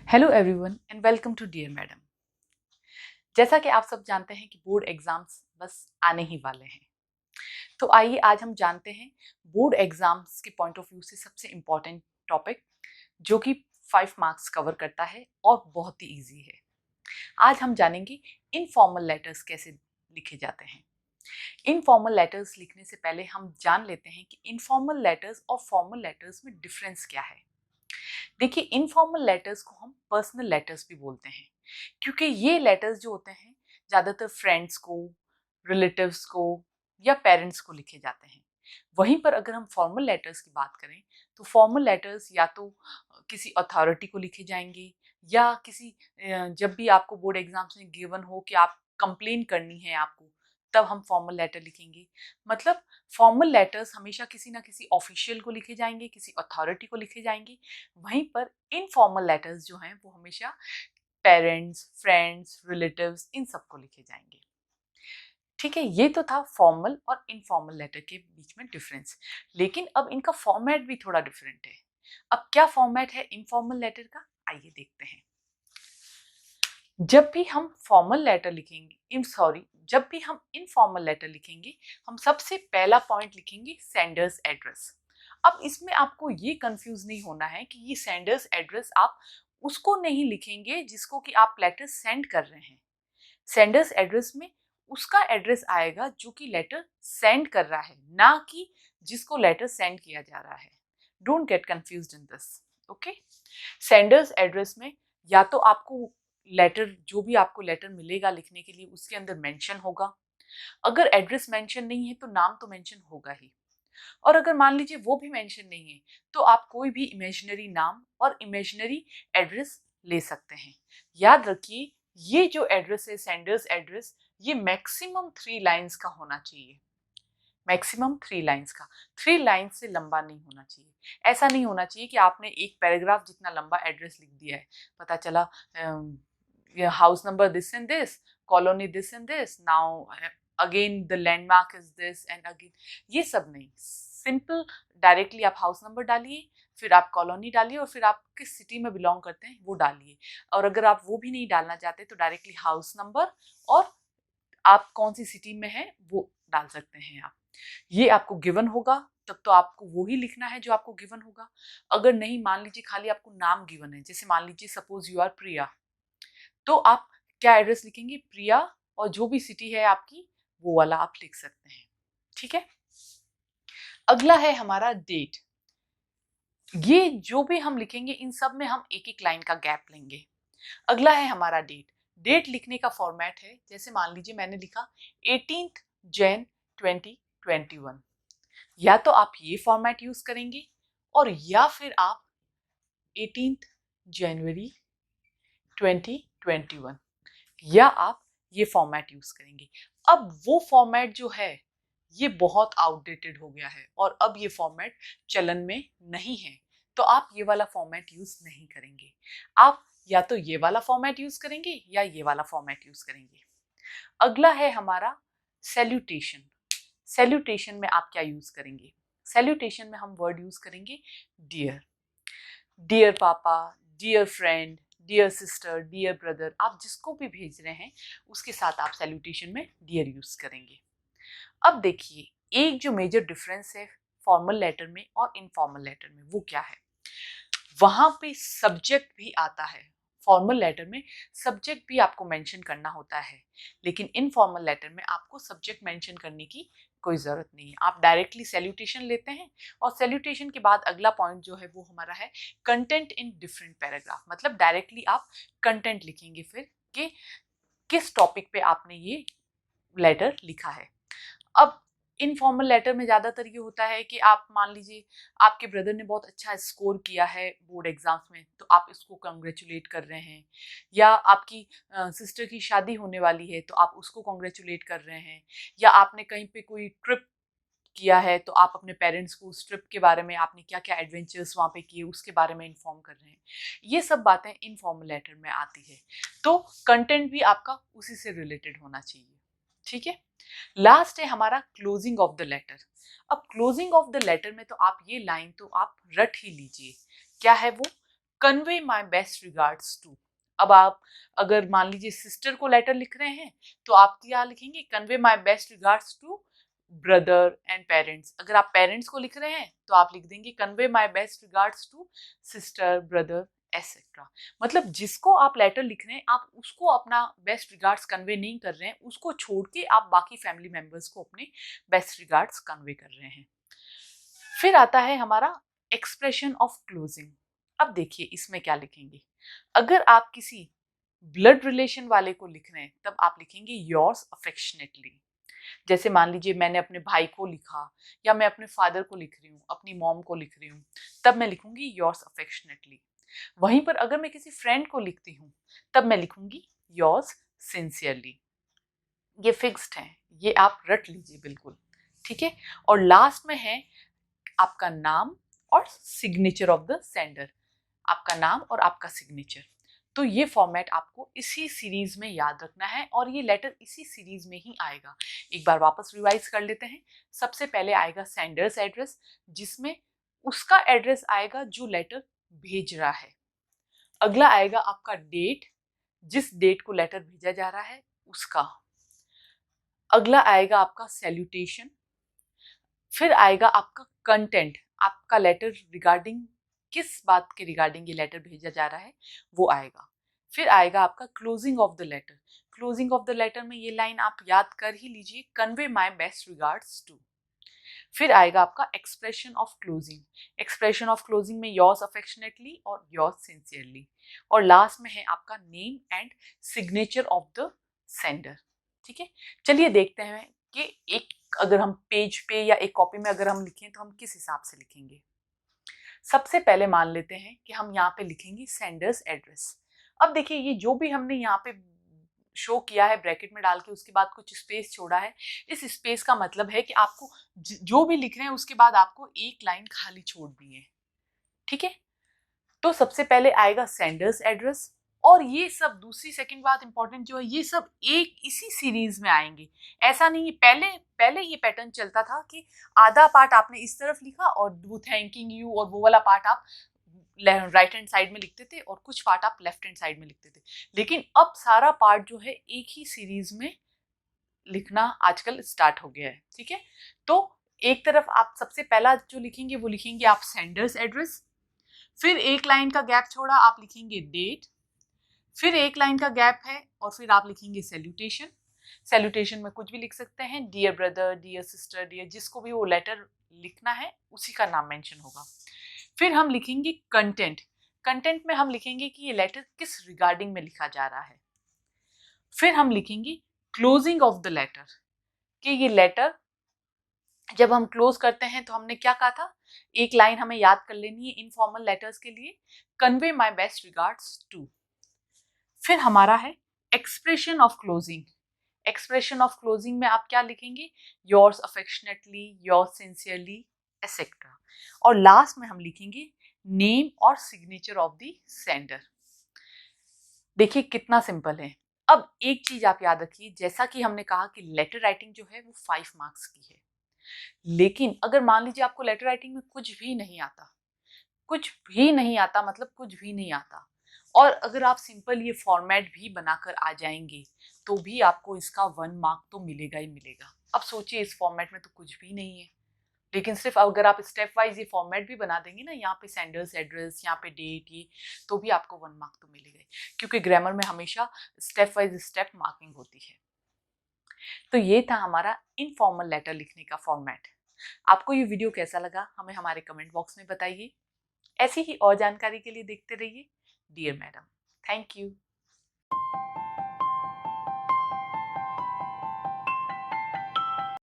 Hello everyone and welcome to dear madam. जैसा कि आप सब जानते हैं कि बोर्ड एग्जाम्स बस आने ही वाले हैं, तो आइए आज हम जानते हैं बोर्ड एग्जाम्स के पॉइंट ऑफ व्यू से सबसे इम्पॉर्टेंट टॉपिक जो कि 5 मार्क्स कवर करता है और बहुत ही ईजी है। आज हम जानेंगे इनफॉर्मल लेटर्स कैसे लिखे जाते हैं। इनफॉर्मल लेटर्स लिखने से पहले हम जान लेते हैं कि इनफॉर्मल लेटर्स और फॉर्मल लेटर्स में डिफरेंस क्या है। देखिए, इनफॉर्मल लेटर्स को हम पर्सनल लेटर्स भी बोलते हैं, क्योंकि ये लेटर्स जो होते हैं ज़्यादातर फ्रेंड्स को, रिलेटिव्स को या पेरेंट्स को लिखे जाते हैं। वहीं पर अगर हम फॉर्मल लेटर्स की बात करें तो फॉर्मल लेटर्स या तो किसी अथॉरिटी को लिखे जाएंगे या किसी जब भी आपको बोर्ड एग्जाम्स में गिवन हो कि आप कंप्लेन करनी है आपको, तब हम फॉर्मल लेटर लिखेंगे। मतलब फॉर्मल लेटर्स हमेशा किसी ना किसी ऑफिशियल को लिखे जाएंगे, किसी अथॉरिटी को लिखे जाएंगे। वहीं पर इनफॉर्मल लेटर्स जो हैं वो हमेशा पेरेंट्स, फ्रेंड्स, रिलेटिव्स इन सबको लिखे जाएंगे। ठीक है, ये तो था फॉर्मल और इनफॉर्मल लेटर के बीच में डिफरेंस। लेकिन अब इनका फॉर्मेट भी थोड़ा डिफरेंट है। अब क्या फॉर्मेट है इनफॉर्मल लेटर का, आइए देखते हैं। जब भी हम फॉर्मल लेटर लिखेंगे, जब भी हम इनफॉर्मल लेटर लिखेंगे, हम सबसे पहला पॉइंट लिखेंगे सेंडर्स एड्रेस। अब इसमें आपको ये कंफ्यूज नहीं होना है कि ये सेंडर्स एड्रेस आप उसको नहीं लिखेंगे जिसको कि आप लेटर सेंड कर रहे हैं। सेंडर्स एड्रेस में उसका एड्रेस आएगा जो कि लेटर सेंड कर रहा है, ना कि जिसको लेटर सेंड किया जा रहा है। Don't get confused in this. Okay, sender's address में या तो आपको लेटर, जो भी आपको लेटर मिलेगा लिखने के लिए, उसके अंदर मेंशन होगा। अगर एड्रेस मेंशन नहीं है तो नाम तो मेंशन होगा ही। और अगर मान लीजिए वो भी मेंशन नहीं है तो आप कोई भी इमेजिनरी नाम और इमेजिनरी एड्रेस ले सकते हैं। याद रखिए, ये जो एड्रेस है सेंडर्स एड्रेस, ये मैक्सिमम 3 लाइन्स का होना चाहिए। मैक्सिमम 3 लाइन्स का, 3 लाइन्स से लंबा नहीं होना चाहिए। ऐसा नहीं होना चाहिए कि आपने एक पैराग्राफ जितना लंबा एड्रेस लिख दिया है, पता चला house number this and this, colony this and this, now again the landmark is this and again. ये सब नहीं, सिंपल डायरेक्टली आप हाउस नंबर डालिए, फिर आप कॉलोनी डालिए और फिर आप किस सिटी में बिलोंग करते हैं वो डालिए। और अगर आप वो भी नहीं डालना चाहते तो डायरेक्टली हाउस नंबर और आप कौन सी सिटी में हैं वो डाल सकते हैं आप। ये आपको गिवन होगा, तब तो आपको वो ही लिखना है जो आपको गिवन होगा। अगर नहीं, मान लीजिए खाली आपको नाम गिवन है, जैसे मान लीजिए सपोज यू आर प्रिया, तो आप क्या एड्रेस लिखेंगे, प्रिया, और जो भी सिटी है आपकी वो वाला आप लिख सकते हैं। ठीक है, अगला है हमारा डेट। ये जो भी हम लिखेंगे इन सब में हम एक एक लाइन का गैप लेंगे। अगला है हमारा डेट। डेट लिखने का फॉर्मेट है, जैसे मान लीजिए मैंने लिखा 18 जैन 2021, या तो आप ये फॉर्मेट यूज करेंगे और या फिर आप 18 जनवरी 2021, या आप ये फॉर्मेट यूज करेंगे। अब वो फॉर्मेट जो है ये बहुत आउटडेटेड हो गया है और अब ये फॉर्मेट चलन में नहीं है, तो आप ये वाला फॉर्मेट यूज नहीं करेंगे। आप या तो ये वाला फॉर्मेट यूज करेंगे या ये वाला फॉर्मेट यूज करेंगे। अगला है हमारा सैल्यूटेशन। सैल्यूटेशन में आप क्या यूज करेंगे, सैल्यूटेशन में हम वर्ड यूज करेंगे dear. Dear papa, dear friend, dear sister, dear brother, आप जिसको भी भेज रहे हैं उसके साथ आप सैल्यूटेशन में डियर यूज करेंगे। अब देखिए, एक जो मेजर डिफरेंस है फॉर्मल लेटर में और इनफॉर्मल लेटर में वो क्या है, वहां पे सब्जेक्ट भी आता है। फॉर्मल लेटर में सब्जेक्ट भी आपको मेंशन करना होता है, लेकिन इनफॉर्मल लेटर में आपको सब्जेक्ट मेंशन करने की कोई जरूरत नहीं है। आप डायरेक्टली सैल्यूटेशन लेते हैं और सैल्यूटेशन के बाद अगला पॉइंट जो है वो हमारा है कंटेंट इन डिफरेंट पैराग्राफ। मतलब डायरेक्टली आप कंटेंट लिखेंगे फिर कि किस टॉपिक पे आपने ये लेटर लिखा है। अब इनफॉर्मल लेटर में ज़्यादातर ये होता है कि आप मान लीजिए आपके ब्रदर ने बहुत अच्छा स्कोर किया है बोर्ड एग्जाम्स में, तो आप इसको कंग्रेचुलेट कर रहे हैं, या आपकी सिस्टर की शादी होने वाली है तो आप उसको कंग्रेचुलेट कर रहे हैं, या आपने कहीं पे कोई ट्रिप किया है तो आप अपने पेरेंट्स को उस ट्रिप के बारे में, आपने क्या क्या एडवेंचर्स वहाँ पे किए उसके बारे में इन्फॉर्म कर रहे हैं। ये सब बातें इनफॉर्मल लेटर में आती है, तो कंटेंट भी आपका उसी से रिलेटेड होना चाहिए। ठीक है, लास्ट है हमारा क्लोजिंग ऑफ द लेटर। अब क्लोजिंग ऑफ द लेटर में तो आप ये लाइन तो आप रट ही लीजिए, क्या है वो, convey my best regards to. अब आप अगर मान लीजिए सिस्टर को लेटर लिख रहे हैं तो आप क्या लिखेंगे, convey my best regards to brother and parents. अगर आप पेरेंट्स को लिख रहे हैं तो आप लिख देंगे convey my best regards to sister, brother etcetera. मतलब जिसको आप लेटर लिख रहे हैं आप उसको अपना बेस्ट रिगार्ड्स कन्वे नहीं कर रहे हैं, उसको छोड़ के आप बाकी फैमिली मेंबर्स को अपने बेस्ट रिगार्ड्स कन्वे कर रहे हैं। फिर आता है हमारा एक्सप्रेशन ऑफ क्लोजिंग। अब देखिए इसमें क्या लिखेंगे। अगर आप किसी ब्लड रिलेशन वाले को लिख रहे हैं तब आप लिखेंगे योर्स अफेक्शनेटली। जैसे मान लीजिए मैंने अपने भाई को लिखा या मैं अपने फादर को लिख रही हूँ, अपनी मॉम को लिख रही हूँ, तब मैं लिखूंगी योर्स अफेक्शनेटली। वहीं पर अगर मैं किसी फ्रेंड को लिखती हूँ तब मैं लिखूंगी योर्स सिंसियरली। ये फिक्स्ड है, ये आप रट लीजिए बिल्कुल, ठीक है। और लास्ट में है आपका नाम और सिग्नेचर ऑफ द सेंडर, आपका नाम और आपका सिग्नेचर। तो ये फॉर्मेट आपको इसी सीरीज में याद रखना है और ये लेटर इसी सीरीज में ही आएगा। एक बार वापस रिवाइज कर लेते हैं। सबसे पहले आएगा सेंडर्स एड्रेस, जिसमें उसका एड्रेस आएगा जो लेटर भेज रहा है। अगला आएगा आपका डेट, जिस डेट को लेटर भेजा जा रहा है उसका। अगला आएगा आपका सैल्यूटेशन। फिर आएगा आपका कंटेंट, आपका लेटर रिगार्डिंग किस बात के रिगार्डिंग ये लेटर भेजा जा रहा है वो आएगा। फिर आएगा आपका closing of the letter. Closing of the letter में ये लाइन आप याद कर ही लीजिए, convey my best regards to. फिर आएगा आपका expression of closing. Expression of closing में योर्स अफेक्शनेटली और योर्स सिंसियरली। और लास्ट में है आपका name and signature of the sender. ठीक है, चलिए देखते हैं कि एक अगर हम पेज पे या एक कॉपी में अगर हम लिखें तो हम किस हिसाब से लिखेंगे। सबसे पहले मान लेते हैं कि हम यहाँ पे लिखेंगे सेंडर्स एड्रेस। अब देखिए ये जो भी हमने यहाँ पे शो किया है ब्रैकेट में डाल के, उसके बाद कुछ स्पेस छोड़ा है, इस स्पेस का मतलब है कि आपको जो भी लिख रहे हैं उसके बाद आपको एक लाइन खाली छोड़नी है। ठीक है, तो सबसे पहले आएगा सेंडर्स एड्रेस। और ये सब दूसरी सेकंड बात इंपॉर्टेंट जो है, ये सब एक इसी सीरीज में आएंगे। ऐसा नहीं है, पहले ये पैटर्न चलता था कि आधा पार्ट आपने इस तरफ लिखा और वो थैंकिंग यू और वो वाला पार्ट आप राइट हैंड साइड में लिखते थे और कुछ पार्ट आप लेफ्ट हैंड साइड में लिखते थे। लेकिन अब सारा पार्ट जो है एक ही सीरीज में लिखना आजकल स्टार्ट हो गया है। ठीक है, तो एक तरफ आप सबसे पहला जो लिखेंगे वो लिखेंगे आप सेंडर्स एड्रेस, फिर एक लाइन का गैप छोड़ा आप लिखेंगे डेट, फिर एक लाइन का गैप है और फिर आप लिखेंगे सैल्यूटेशन। सैल्यूटेशन में कुछ भी लिख सकते हैं, dear brother, dear sister, dear, जिसको भी वो लेटर लिखना है उसी का नाम मेंशन होगा। फिर हम लिखेंगे कंटेंट। कंटेंट में हम लिखेंगे कि ये लेटर किस रिगार्डिंग में लिखा जा रहा है। फिर हम लिखेंगे क्लोजिंग ऑफ द लेटर, कि ये लेटर जब हम क्लोज करते हैं तो हमने क्या कहा था, एक लाइन हमें याद कर लेनी है इनफॉर्मल लेटर्स के लिए, convey my best regards to. फिर हमारा है expression of closing. Expression of closing में आप क्या लिखेंगे, yours affectionately, yours sincerely etcetera. और लास्ट में हम लिखेंगे नेम और सिग्नेचर ऑफ द सेंडर। देखिए कितना सिंपल है। अब एक चीज आप याद रखिए, जैसा कि हमने कहा कि लेटर राइटिंग जो है वो 5 मार्क्स की है, लेकिन अगर मान लीजिए आपको लेटर राइटिंग में कुछ भी नहीं आता, कुछ भी नहीं आता मतलब कुछ भी नहीं आता, और अगर आप सिंपल ये फॉर्मेट भी बनाकर आ जाएंगे तो भी आपको इसका 1 मार्क तो मिलेगा ही मिलेगा। अब सोचिए इस फॉर्मेट में तो कुछ भी नहीं है, लेकिन सिर्फ अगर आप स्टेप वाइज ये फॉर्मेट भी बना देंगे ना, यहाँ पे सेंडर्स एड्रेस, यहाँ पे डेट, ये तो भी आपको 1 मार्क तो मिलेगा, क्योंकि ग्रामर में हमेशा स्टेप वाइज स्टेप मार्किंग होती है। तो ये था हमारा इनफॉर्मल लेटर लिखने का फॉर्मेट। आपको ये वीडियो कैसा लगा हमें हमारे कमेंट बॉक्स में बताइए। ऐसी ही और जानकारी के लिए देखते रहिए डियर मैडम। Thank you.